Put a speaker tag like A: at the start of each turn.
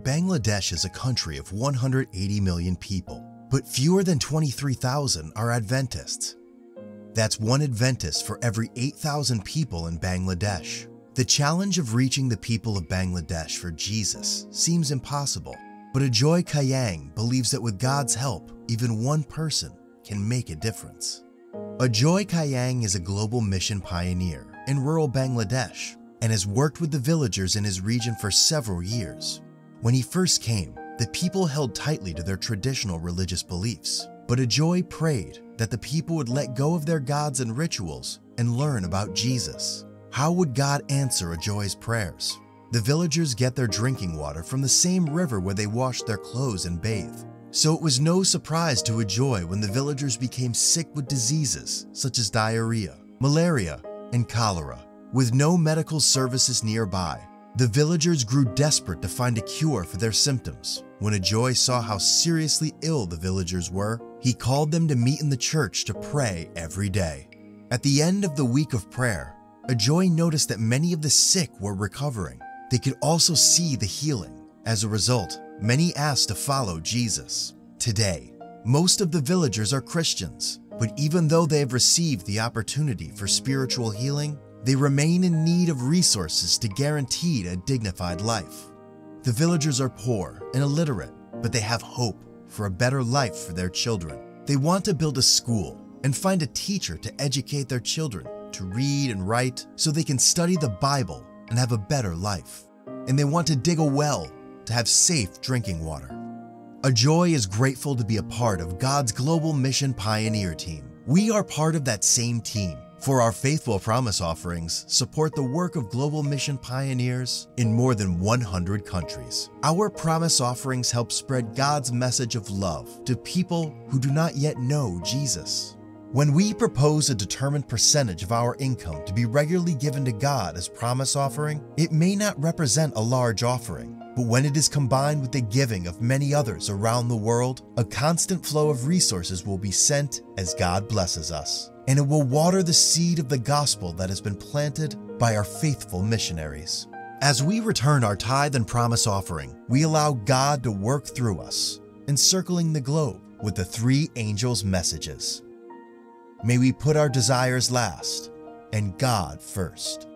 A: Bangladesh is a country of 180 million people, but fewer than 23,000 are Adventists. That's one Adventist for every 8,000 people in Bangladesh. The challenge of reaching the people of Bangladesh for Jesus seems impossible, but Ajoy Kayang believes that with God's help, even one person can make a difference. Ajoy Kayang is a global mission pioneer in rural Bangladesh and has worked with the villagers in his region for several years. When he first came, the people held tightly to their traditional religious beliefs, but Ajoy prayed that the people would let go of their gods and rituals and learn about Jesus. How would God answer Ajoy's prayers? The villagers get their drinking water from the same river where they wash their clothes and bathe. So it was no surprise to Ajoy when the villagers became sick with diseases such as diarrhea, malaria, and cholera. With no medical services nearby, the villagers grew desperate to find a cure for their symptoms. When Ajoy saw how seriously ill the villagers were, he called them to meet in the church to pray every day. At the end of the week of prayer, Ajoy noticed that many of the sick were recovering. They could also see the healing. As a result, many asked to follow Jesus. Today, most of the villagers are Christians, but even though they have received the opportunity for spiritual healing, they remain in need of resources to guarantee a dignified life. The villagers are poor and illiterate, but they have hope for a better life for their children. They want to build a school and find a teacher to educate their children to read and write so they can study the Bible and have a better life. And they want to dig a well to have safe drinking water. Ajoy is grateful to be a part of God's Global Mission Pioneer Team. We are part of that same team. For our faithful promise offerings support the work of Global Mission Pioneers in more than 100 countries. Our promise offerings help spread God's message of love to people who do not yet know Jesus. When we propose a determined percentage of our income to be regularly given to God as promise offering, it may not represent a large offering, but when it is combined with the giving of many others around the world, a constant flow of resources will be sent as God blesses us, and it will water the seed of the gospel that has been planted by our faithful missionaries. As we return our tithe and promise offering, we allow God to work through us, encircling the globe with the three angels' messages. May we put our desires last and God first.